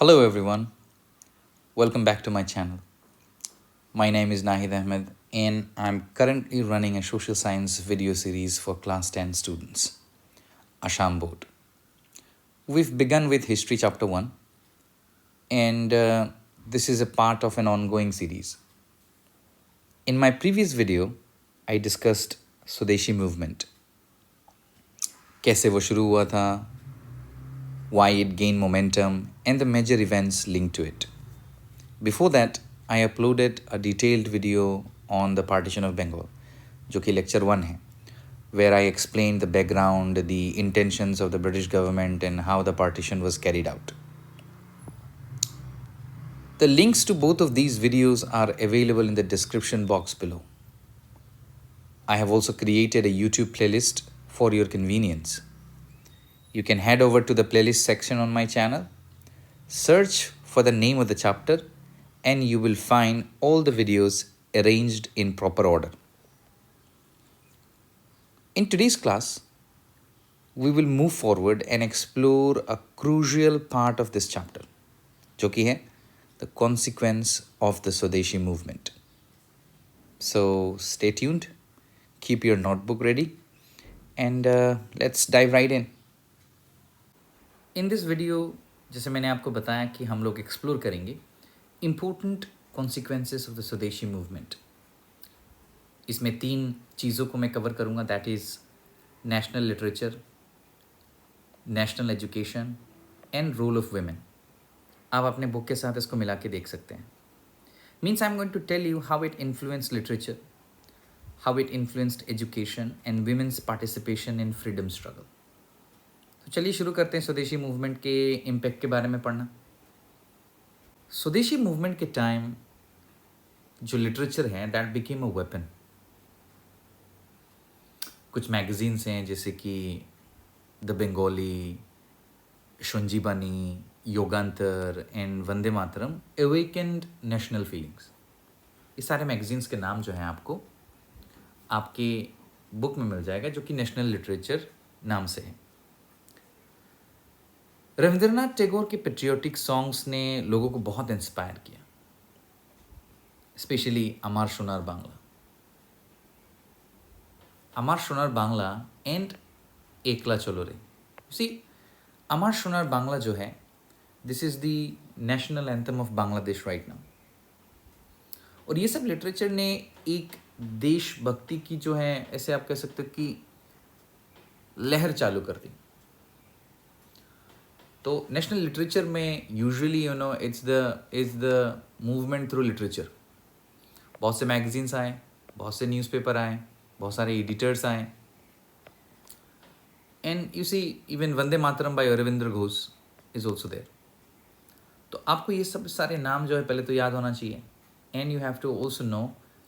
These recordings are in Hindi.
Hello everyone, welcome back to my channel. My name is Nahid Ahmed and I'm currently running a social science video series for class 10 students, Asham Board. We've begun with History Chapter 1 and this is a part of an ongoing series. In my previous video, I discussed Swadeshi movement. कैसे वो शुरू हुआ था, why it gained momentum and the major events linked to it. Before that, I uploaded a detailed video on the partition of Bengal, जो कि lecture 1 है, where I explained the background, the intentions of the British government and how the partition was carried out. The links to both of these videos are available in the description box below. I have also created a YouTube playlist for your convenience. You can head over to the playlist section on my channel, search for the name of the chapter, and you will find all the videos arranged in proper order. In today's class, we will move forward and explore a crucial part of this chapter, जो कि है the consequence of the Swadeshi movement. So stay tuned, keep your notebook ready, and let's dive right in. In this video, जैसे मैंने आपको बताया कि हम लोग एक्सप्लोर करेंगे important consequences of the Swadeshi movement. इसमें 3 चीज़ों को मैं कवर करूँगा, that is national literature, national education and role of women. आप अपने बुक के साथ इसको मिला के देख सकते हैं. Means I am going to tell you how it influenced literature, how it influenced education and women's participation in freedom struggle. तो चलिए शुरू करते हैं स्वदेशी मूवमेंट के इम्पैक्ट के बारे में पढ़ना. स्वदेशी मूवमेंट के टाइम जो लिटरेचर है दैट बिकेम अ वेपन. कुछ मैगजीन्स हैं जैसे कि the Bengali, Sanjivani, Yugantar and Vande Mataram awakened national feelings. ये सारे मैगजीन्स के नाम जो हैं आपको आपके बुक में मिल जाएगा, जो कि नेशनल लिटरेचर नाम से है. रविंद्रनाथ टैगोर के पेट्रियोटिक सॉन्ग्स ने लोगों को बहुत इंस्पायर किया, specially Amar Sonar Bangla. Amar Sonar Bangla and एकला चलो रे. सी, अमर सोनार बांग्ला जो है, this is the national anthem of Bangladesh right now. और ये सब लिटरेचर ने एक देशभक्ति की जो है, ऐसे आप कह सकते हो कि लहर चालू कर दी. तो नेशनल लिटरेचर में usually it's the movement through literature. बहुत से मैगजीन्स आए, बहुत से न्यूज़पेपर आए, बहुत सारे एडिटर्स आए, and you see even Vande Mataram by Aurobindo Ghosh is also there. तो आपको ये सब सारे नाम जो है पहले तो याद होना चाहिए, and you have to also know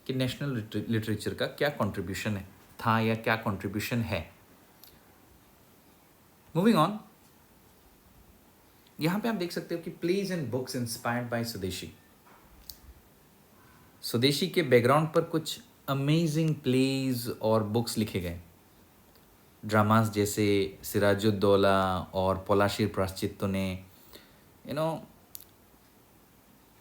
कि नेशनल लिटरेचर का क्या कॉन्ट्रीब्यूशन है था या क्या कॉन्ट्रीब्यूशन है. मूविंग ऑन, यहाँ पे आप देख सकते हो कि plays and books inspired by स्वदेशी. स्वदेशी के बैकग्राउंड पर कुछ अमेजिंग प्लेज और बुक्स लिखे गए. ड्रामास जैसे सिराजुद्दौला और पलाशीर प्रायश्चित्त ने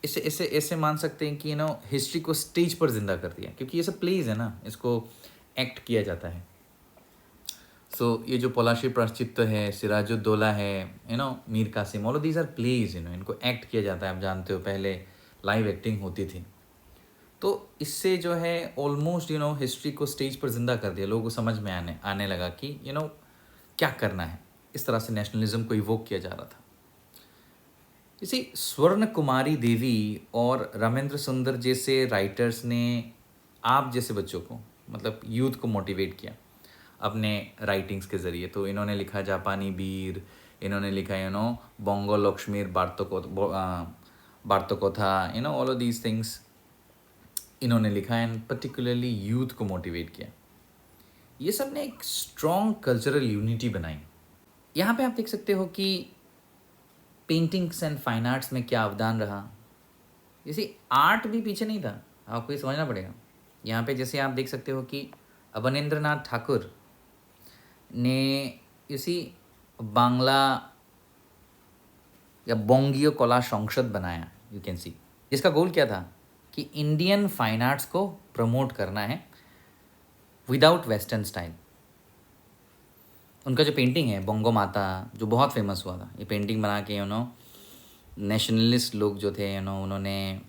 इसे ऐसे ऐसे मान सकते हैं कि हिस्ट्री को स्टेज पर जिंदा कर दिया, क्योंकि ये सब प्लेज है ना, इसको एक्ट किया जाता है. सो ये जो पलाशीर प्रायश्चित्त है, सिराजुद्दौला है, Mir Qasim, all of these are plays. इनको एक्ट किया जाता है. आप जानते हो पहले लाइव एक्टिंग होती थी. तो इससे जो है ऑलमोस्ट हिस्ट्री को स्टेज पर जिंदा कर दिया. लोगों को समझ में आने लगा कि क्या करना है. इस तरह से नेशनलिज्म को इवोक किया जा रहा था. इसी स्वर्ण कुमारी देवी और रामेंद्र सुंदर जैसे राइटर्स ने आप जैसे बच्चों को, मतलब यूथ को मोटिवेट किया अपने राइटिंग्स के ज़रिए. तो इन्होंने लिखा जापानी बीर, इन्होंने लिखा बंगो लक्ष्मीर बार्तकोथा, ऑल ऑफ दीज थिंग्स इन्होंने लिखा एंड पर्टिकुलरली यूथ को मोटिवेट किया. ये सब ने एक स्ट्रॉन्ग कल्चरल यूनिटी बनाई. यहाँ पे आप देख सकते हो कि पेंटिंग्स एंड फाइन आर्ट्स में क्या अवदान रहा. जैसे आर्ट भी पीछे नहीं था, आपको ये समझना पड़ेगा. यहाँ पे जैसे आप देख सकते हो कि अवनींद्रनाथ ठाकुर ने इसी बांग्ला या बोंगियो कला संसद बनाया, यू कैन सी, जिसका गोल क्या था कि इंडियन फाइन आर्ट्स को प्रमोट करना है विदाउट वेस्टर्न स्टाइल। उनका जो पेंटिंग है बोंगो माता, जो बहुत फेमस हुआ था, ये पेंटिंग बना के नेशनलिस्ट लोग जो थे उन्होंने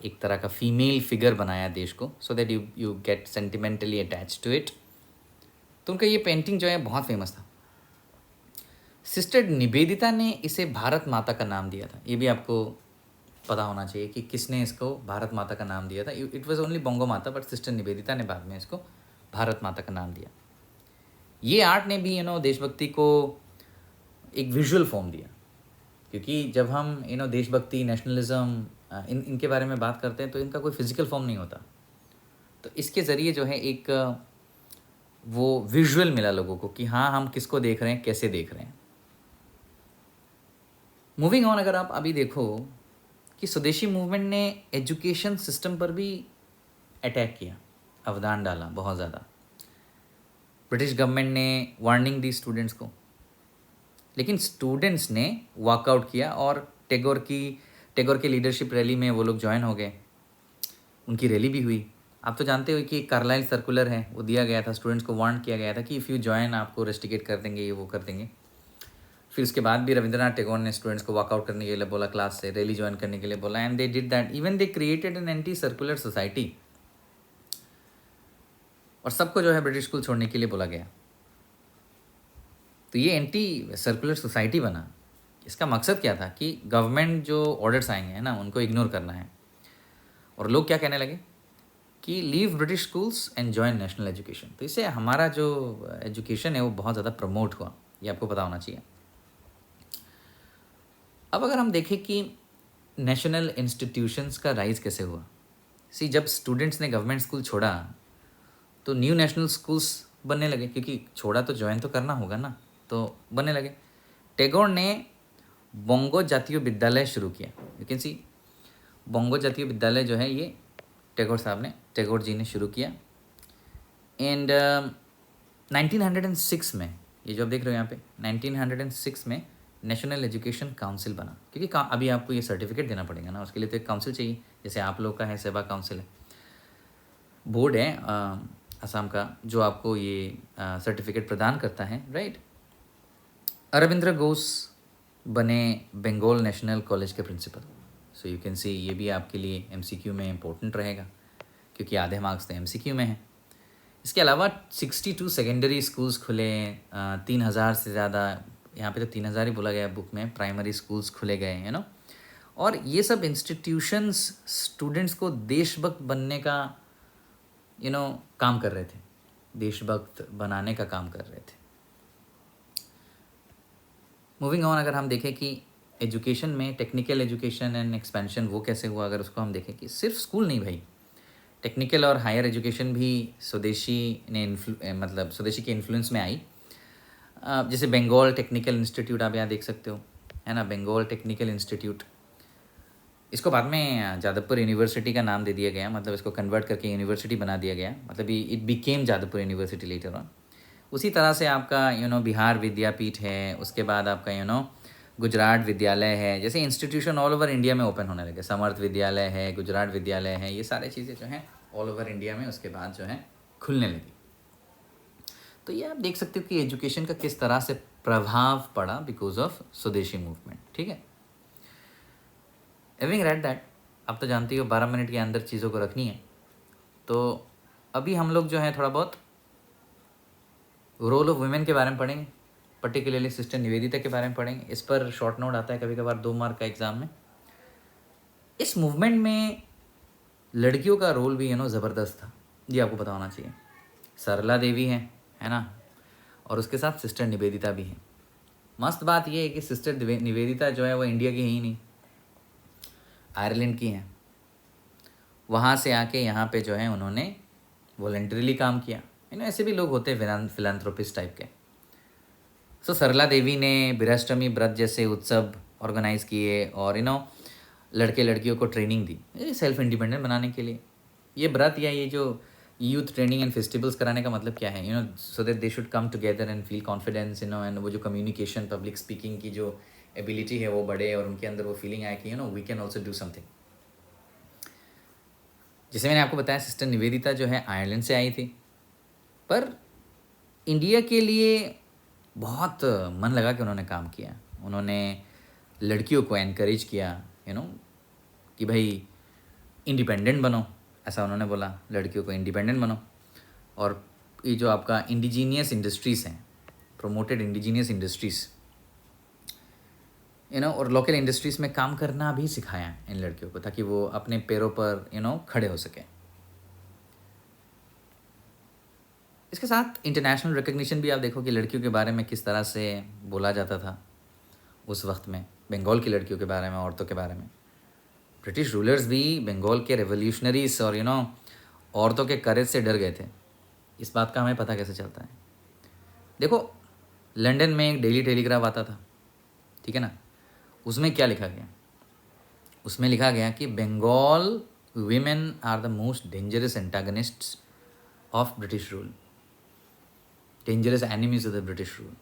एक तरह का फीमेल फिगर बनाया देश को, so that you get sentimentally attach to it. तो उनका ये पेंटिंग जो है बहुत फेमस था। सिस्टर निवेदिता ने इसे भारत माता का नाम दिया था। ये भी आपको पता होना चाहिए कि किसने इसको भारत माता का नाम दिया था। इट वॉज ओनली बोंगो माता, बट सिस्टर निवेदिता ने बाद में इसको भारत माता का नाम दिया। ये आर्ट ने भी देशभक्ति को एक विजुअल फॉर्म दिया, क्योंकि जब हम देशभक्ति, नेशनलिज्म, इनके बारे में बात करते हैं तो इनका कोई फिजिकल फॉर्म नहीं होता। तो इसके ज़रिए जो है एक वो विजुअल मिला लोगों को कि हाँ, हम किसको देख रहे हैं, कैसे देख रहे हैं। मूविंग ऑन, अगर आप अभी देखो कि स्वदेशी मूवमेंट ने एजुकेशन सिस्टम पर भी अटैक किया, अवदान डाला बहुत ज़्यादा। ब्रिटिश गवर्नमेंट ने वार्निंग दी स्टूडेंट्स को, लेकिन स्टूडेंट्स ने वॉकआउट किया और टैगोर के लीडरशिप रैली में वो लोग ज्वाइन हो गए। उनकी रैली भी हुई। आप तो जानते हो कि कार्लाइल सर्कुलर है, वो दिया गया था, स्टूडेंट्स को वार्न किया गया था कि इफ़ यू ज्वाइन आपको रेस्टिकेट कर देंगे, ये वो कर देंगे। फिर उसके बाद भी रविंद्रनाथ टैगोर ने स्टूडेंट्स को वॉकआउट करने के लिए बोला, क्लास से रैली ज्वाइन करने के लिए बोला, and they did that. Even they created an anti circular society, और सबको जो है ब्रिटिश स्कूल छोड़ने के लिए बोला गया। तो ये एंटी सर्कुलर सोसाइटी बना। इसका मकसद क्या था कि गवर्नमेंट जो ऑर्डर्स आएंगे है ना, उनको इग्नोर करना है। और लोग क्या कहने लगे कि leave British schools and join national education. तो इससे हमारा जो एजुकेशन है वो बहुत ज़्यादा प्रमोट हुआ, ये आपको पता होना चाहिए। अब अगर हम देखें कि नेशनल इंस्टीट्यूशंस का राइज कैसे हुआ, जब स्टूडेंट्स ने गवर्नमेंट स्कूल छोड़ा तो न्यू नेशनल स्कूल्स बनने लगे, क्योंकि छोड़ा तो ज्वाइन तो करना होगा ना, तो बनने लगे। टैगोर ने बोंगो जातीय विद्यालय शुरू किया। यू कैन सी, बोंगो जातीय विद्यालय जो है ये टैगोर जी ने शुरू किया। एंड 1906 में, ये जो आप देख रहे हो यहाँ पे, 1906 में नेशनल एजुकेशन काउंसिल बना, क्योंकि अभी आपको ये सर्टिफिकेट देना पड़ेगा ना, उसके लिए तो एक काउंसिल चाहिए। जैसे आप लोग का है सेवा काउंसिल है, बोर्ड है असम का, जो आपको ये सर्टिफिकेट प्रदान करता है, राइट। अरविंद्र घोष बने बंगाल नेशनल कॉलेज के principal. So you can see, ये भी आपके लिए MCQ में इम्पोर्टेंट रहेगा, क्योंकि आधे मार्क्स तो MCQ में हैं। इसके अलावा 62 सेकेंडरी स्कूल्स खुले, 3000 से ज़्यादा, यहाँ पे तो 3000 ही बोला गया बुक में, प्राइमरी स्कूल्स खुले गए, है ना। और ये सब इंस्टीट्यूशंस स्टूडेंट्स को देशभक्त बनने का काम कर रहे थे, देशभक्त बनाने का काम कर रहे थे। मूविंग ऑन, अगर हम देखें कि एजुकेशन में टेक्निकल एजुकेशन एंड एक्सपेंशन वो कैसे हुआ, अगर उसको हम देखें कि सिर्फ स्कूल नहीं भाई, टेक्निकल और हायर एजुकेशन भी स्वदेशी के इन्फ्लुएंस में आई। जैसे बंगाल टेक्निकल इंस्टीट्यूट आप यहाँ देख सकते हो, है ना, बंगाल टेक्निकल इंस्टीट्यूट। इसको बाद में जादवपुर यूनिवर्सिटी का नाम दे दिया गया, मतलब इसको कन्वर्ट करके यूनिवर्सिटी बना दिया गया, मतलब it became Jadavpur university later on. उसी तरह से आपका बिहार विद्यापीठ है, उसके बाद आपका गुजरात विद्यालय है। जैसे इंस्टीट्यूशन ऑल ओवर इंडिया में ओपन होने लगे, समर्थ विद्यालय है, गुजरात विद्यालय है, ये सारी चीज़ें जो हैं ऑल ओवर इंडिया में उसके बाद जो है खुलने लगी। तो ये आप देख सकते हो कि एजुकेशन का किस तरह से प्रभाव पड़ा बिकॉज ऑफ स्वदेशी मूवमेंट, ठीक है। हैविंग रेड दैट, आप तो जानती हो 12 मिनट के अंदर चीज़ों को रखनी है। तो अभी हम लोग जो है थोड़ा बहुत रोल ऑफ वुमेन के बारे में पढ़ेंगे, पर्टिकुलरली सिस्टर निवेदिता के बारे में पढ़ेंगे। इस पर शॉर्ट नोट आता है कभी कभार 2 मार्क का एग्ज़ाम में। इस मूवमेंट में लड़कियों का रोल भी ज़बरदस्त था, ये आपको पता होना चाहिए। सरला देवी है ना, और उसके साथ सिस्टर निवेदिता भी हैं। मस्त बात ये है कि सिस्टर निवेदिता जो है वो इंडिया की है ही नहीं, आयरलैंड की हैं। वहाँ से आके यहाँ पे जो है उन्होंने वॉलंटरीली काम किया। ऐसे भी लोग होते हैं फिलैंथ्रोपिस्ट टाइप के। सो सरला देवी ने बीराष्टमी व्रत जैसे उत्सव ऑर्गेनाइज़ किए और लड़के लड़कियों को ट्रेनिंग दी सेल्फ इंडिपेंडेंट बनाने के लिए। ये व्रत या ये जो यूथ ट्रेनिंग एंड फेस्टिवल्स कराने का मतलब क्या है, so that they should come together and feel confidence, and वो जो कम्युनिकेशन, पब्लिक स्पीकिंग की जो एबिलिटी है वो बढ़े और उनके अंदर वो फीलिंग आए कि we can also do something. जैसे मैंने आपको बताया, सिस्टर निवेदिता जो है आयरलैंड से आई थी, पर इंडिया के लिए बहुत मन लगा कि उन्होंने काम किया। उन्होंने लड़कियों को एनकरेज किया कि भाई इंडिपेंडेंट बनो, ऐसा उन्होंने बोला, लड़कियों को इंडिपेंडेंट बनो। और ये जो आपका इंडिजीनियस इंडस्ट्रीज़ हैं, प्रोमोटेड इंडिजीनियस इंडस्ट्रीज़ और लोकल इंडस्ट्रीज़ में काम करना भी सिखाया इन लड़कियों को, ताकि वो अपने पैरों पर खड़े हो सकें। इसके साथ इंटरनेशनल रिकग्निशन भी आप देखो कि लड़कियों के बारे में किस तरह से बोला जाता था उस वक्त में, बंगाल की लड़कियों के बारे में, औरतों के बारे में। ब्रिटिश रूलर्स भी बंगाल के रेवोल्यूशनरीज और औरतों के करेज से डर गए थे। इस बात का हमें पता कैसे चलता है? देखो, लंदन में एक डेली टेलीग्राफ आता था, ठीक है ना, उसमें क्या लिखा गया? उसमें लिखा गया कि Bengal women are the most dangerous antagonists of British rule, dangerous enemies of the British rule.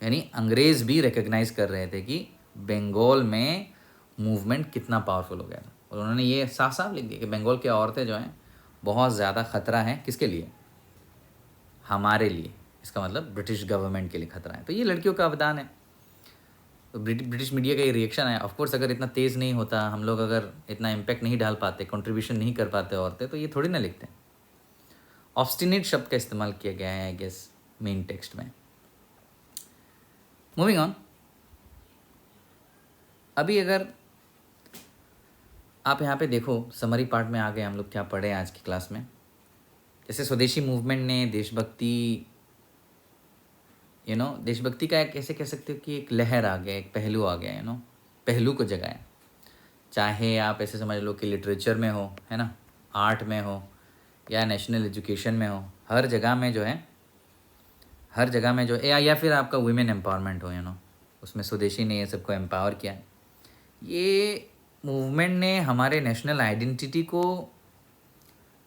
यानी अंग्रेज भी रिकग्नाइज कर रहे थे कि बंगाल में मूवमेंट कितना पावरफुल हो गया था, और उन्होंने ये साफ साफ लिख दिया कि बंगाल की औरतें जो हैं बहुत ज़्यादा ख़तरा है। किसके लिए? हमारे लिए। इसका मतलब ब्रिटिश गवर्नमेंट के लिए खतरा है। तो ये लड़कियों का अवदान है। तो ब्रिटिश मीडिया का ये रिएक्शन है। ऑफकोर्स अगर इतना तेज़ नहीं होता, हम लोग अगर इतना इम्पैक्ट नहीं डाल पाते, कंट्रीब्यूशन नहीं कर पाते औरतें, तो ये थोड़ी ना लिखते। ऑब्स्टिनेट शब्द का इस्तेमाल किया गया है आई गेस मेन टेक्स्ट में। मूविंग ऑन, अभी अगर आप यहाँ पे देखो, समरी पार्ट में आ गए हम लोग, क्या पढ़े आज की क्लास में। जैसे स्वदेशी मूवमेंट ने देशभक्ति देशभक्ति का एक, ऐसे कह सकते हो कि एक लहर आ गया, एक पहलू आ गया, पहलू को जगाया। चाहे आप ऐसे समझ लो कि लिटरेचर में हो, है ना, आर्ट में हो, या नेशनल एजुकेशन में हो, हर जगह में जो है, हर जगह में जो या फिर आपका वुमेन एम्पावरमेंट हो, उसमें स्वदेशी ने ये सबको एम्पावर किया है। ये मूवमेंट ने हमारे नेशनल आइडेंटिटी को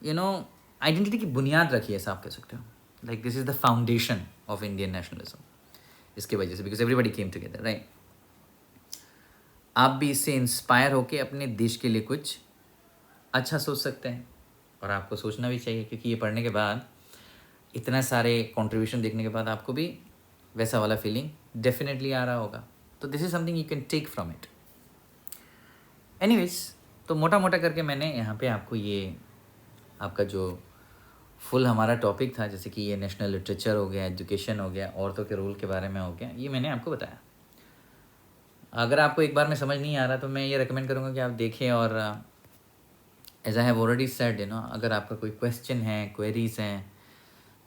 आइडेंटिटी की बुनियाद रखी है, ऐसा आप कह सकते हो। Like this is the foundation of Indian nationalism. इसके वजह से, because everybody came together, right. आप भी इससे इंस्पायर होके अपने देश के लिए कुछ अच्छा सोच सकते हैं, और आपको सोचना भी चाहिए, क्योंकि ये पढ़ने के बाद, इतना सारे कंट्रीब्यूशन देखने के बाद, आपको भी वैसा वाला फीलिंग डेफिनेटली आ रहा होगा। तो this is something you can take from it. Anyways, तो मोटा मोटा करके मैंने यहाँ पे आपको ये आपका जो फुल हमारा टॉपिक था, जैसे कि ये नेशनल लिटरेचर हो गया, एजुकेशन हो गया, औरतों के रोल के बारे में हो गया, ये मैंने आपको बताया। अगर आपको एक बार में समझ नहीं आ रहा, तो मैं ये रेकमेंड करूँगा कि आप देखें। और as I have already said, अगर आपका कोई क्वेश्चन है, क्वेरीज हैं,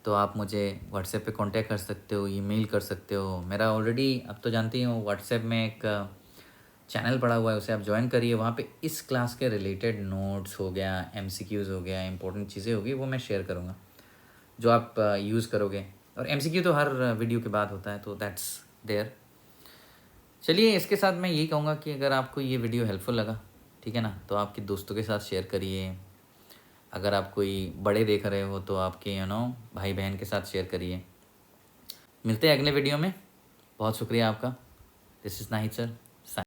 तो आप मुझे व्हाट्सएप पे कांटेक्ट कर सकते हो, ईमेल कर सकते हो। मेरा ऑलरेडी, अब तो जानती हूँ, व्हाट्सएप में एक चैनल पड़ा हुआ है, उसे आप ज्वाइन करिए। वहाँ पे इस क्लास के रिलेटेड नोट्स हो गया, MCQs हो गया, इंपॉर्टेंट चीज़ें होगी, वो मैं शेयर करूँगा जो आप यूज़ करोगे। और MCQ तो हर वीडियो के बाद होता है, तो दैट्स देयर। चलिए, इसके साथ मैं यही कहूँगा कि अगर आपको ये वीडियो हेल्पफुल लगा, ठीक है ना, तो आपके दोस्तों के साथ शेयर करिए। अगर आप कोई बड़े देख रहे हो, तो आपके भाई बहन के साथ शेयर करिए। मिलते हैं अगले वीडियो में। बहुत शुक्रिया आपका। This is Nahid sir.